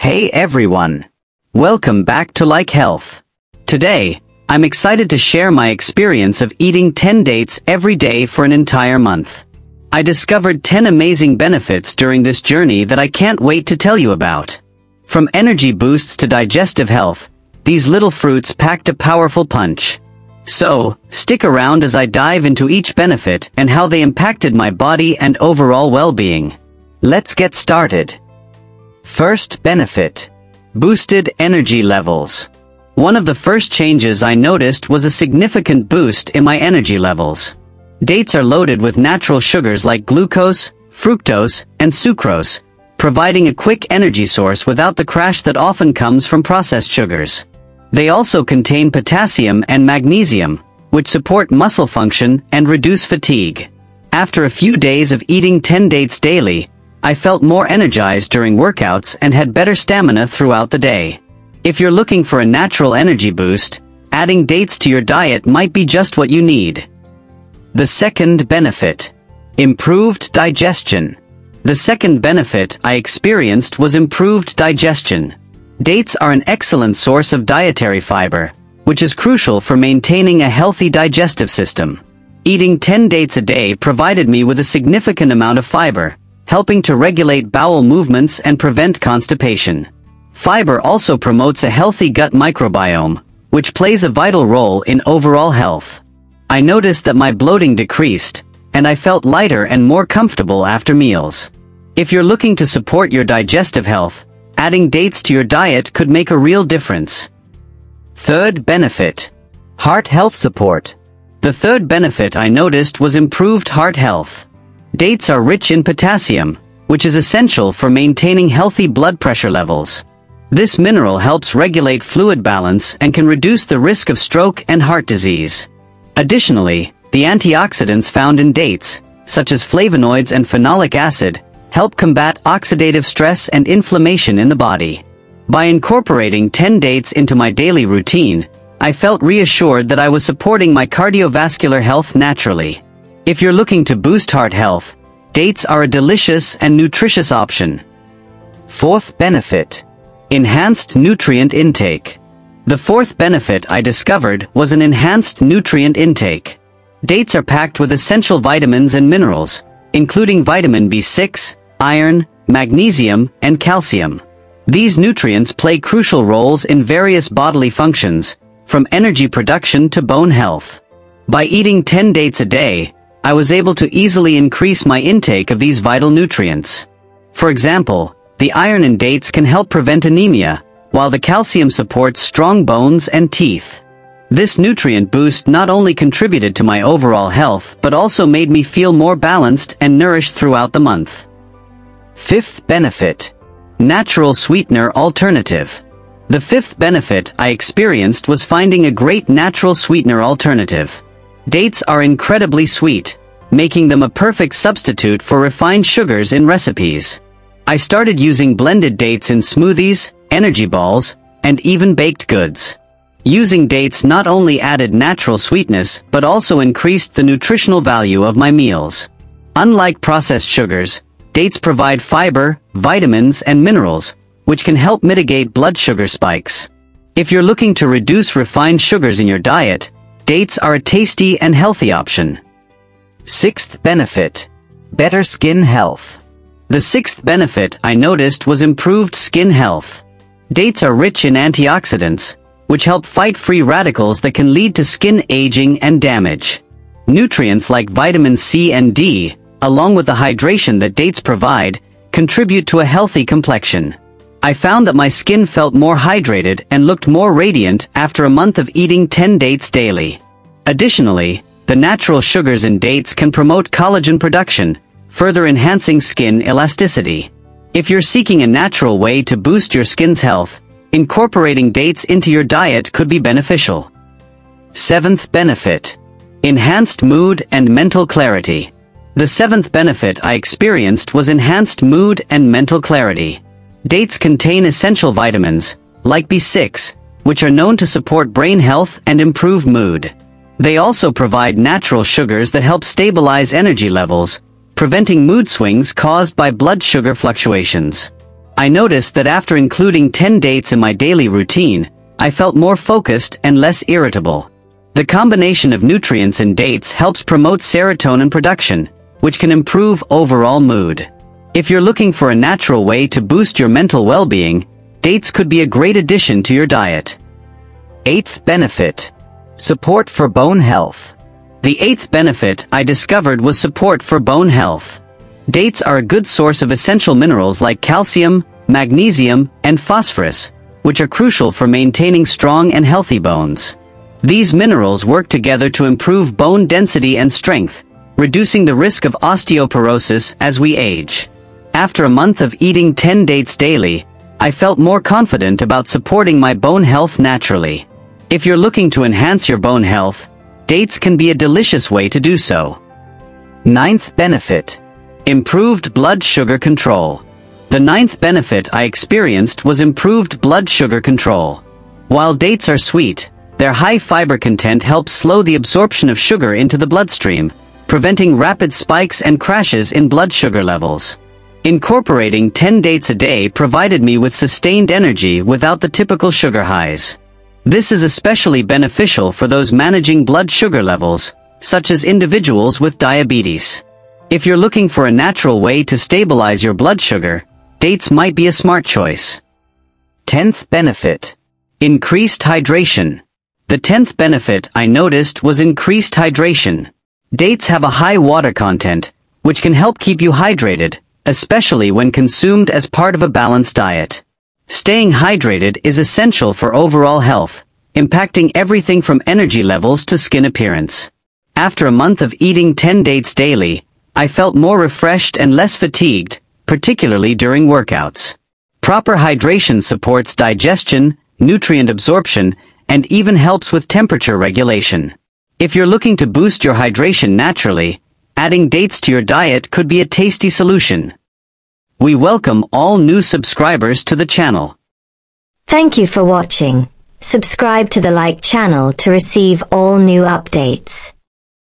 Hey everyone! Welcome back to Like Health. Today, I'm excited to share my experience of eating 10 dates every day for an entire month. I discovered 10 amazing benefits during this journey that I can't wait to tell you about. From energy boosts to digestive health, these little fruits packed a powerful punch. So, stick around as I dive into each benefit and how they impacted my body and overall well-being. Let's get started. First benefit: boosted energy levels. One of the first changes I noticed was a significant boost in my energy levels. Dates are loaded with natural sugars like glucose, fructose, and sucrose, providing a quick energy source without the crash that often comes from processed sugars. They also contain potassium and magnesium, which support muscle function and reduce fatigue. After a few days of eating 10 dates daily, I felt more energized during workouts and had better stamina throughout the day. If you're looking for a natural energy boost, adding dates to your diet might be just what you need. The second benefit: improved digestion. The second benefit I experienced was improved digestion. Dates are an excellent source of dietary fiber, which is crucial for maintaining a healthy digestive system. Eating 10 dates a day provided me with a significant amount of fiber, helping to regulate bowel movements and prevent constipation. Fiber also promotes a healthy gut microbiome, which plays a vital role in overall health. I noticed that my bloating decreased, and I felt lighter and more comfortable after meals. If you're looking to support your digestive health, adding dates to your diet could make a real difference. Third benefit: heart health support. The third benefit I noticed was improved heart health. Dates are rich in potassium, which is essential for maintaining healthy blood pressure levels. This mineral helps regulate fluid balance and can reduce the risk of stroke and heart disease. Additionally, the antioxidants found in dates, such as flavonoids and phenolic acid, help combat oxidative stress and inflammation in the body. By incorporating 10 dates into my daily routine, I felt reassured that I was supporting my cardiovascular health naturally. If you're looking to boost heart health, dates are a delicious and nutritious option. Fourth benefit: enhanced nutrient intake. The fourth benefit I discovered was an enhanced nutrient intake. Dates are packed with essential vitamins and minerals, including vitamin B6, iron, magnesium, and calcium. These nutrients play crucial roles in various bodily functions, from energy production to bone health. By eating 10 dates a day, I was able to easily increase my intake of these vital nutrients. For example, the iron in dates can help prevent anemia, while the calcium supports strong bones and teeth. This nutrient boost not only contributed to my overall health but also made me feel more balanced and nourished throughout the month. Fifth benefit: natural sweetener alternative. The fifth benefit I experienced was finding a great natural sweetener alternative. Dates are incredibly sweet, making them a perfect substitute for refined sugars in recipes. I started using blended dates in smoothies, energy balls, and even baked goods. Using dates not only added natural sweetness but also increased the nutritional value of my meals. Unlike processed sugars, dates provide fiber, vitamins, and minerals, which can help mitigate blood sugar spikes. If you're looking to reduce refined sugars in your diet, dates are a tasty and healthy option. Sixth benefit: better skin health. The sixth benefit I noticed was improved skin health. Dates are rich in antioxidants, which help fight free radicals that can lead to skin aging and damage. Nutrients like vitamin C and D, along with the hydration that dates provide, contribute to a healthy complexion. I found that my skin felt more hydrated and looked more radiant after a month of eating 10 dates daily. Additionally, the natural sugars in dates can promote collagen production, further enhancing skin elasticity. If you're seeking a natural way to boost your skin's health, incorporating dates into your diet could be beneficial. Seventh benefit: enhanced mood and mental clarity. The seventh benefit I experienced was enhanced mood and mental clarity. Dates contain essential vitamins, like B6, which are known to support brain health and improve mood. They also provide natural sugars that help stabilize energy levels, preventing mood swings caused by blood sugar fluctuations. I noticed that after including 10 dates in my daily routine, I felt more focused and less irritable. The combination of nutrients in dates helps promote serotonin production, which can improve overall mood. If you're looking for a natural way to boost your mental well-being, dates could be a great addition to your diet. 8th benefit. Support for bone health. The 8th benefit I discovered was support for bone health. Dates are a good source of essential minerals like calcium, magnesium, and phosphorus, which are crucial for maintaining strong and healthy bones. These minerals work together to improve bone density and strength, reducing the risk of osteoporosis as we age. After a month of eating 10 dates daily, I felt more confident about supporting my bone health naturally. If you're looking to enhance your bone health, dates can be a delicious way to do so. 9th benefit. Improved blood sugar control. The 9th benefit I experienced was improved blood sugar control. While dates are sweet, their high fiber content helps slow the absorption of sugar into the bloodstream, preventing rapid spikes and crashes in blood sugar levels. Incorporating 10 dates a day provided me with sustained energy without the typical sugar highs. This is especially beneficial for those managing blood sugar levels, such as individuals with diabetes. If you're looking for a natural way to stabilize your blood sugar, dates might be a smart choice. 10th benefit. Increased hydration. The 10th benefit I noticed was increased hydration. Dates have a high water content, which can help keep you hydrated, especially when consumed as part of a balanced diet. Staying hydrated is essential for overall health, impacting everything from energy levels to skin appearance. After a month of eating 10 dates daily, I felt more refreshed and less fatigued, particularly during workouts. Proper hydration supports digestion, nutrient absorption, and even helps with temperature regulation. If you're looking to boost your hydration naturally, adding dates to your diet could be a tasty solution. We welcome all new subscribers to the channel. Thank you for watching. Subscribe to the Like channel to receive all new updates.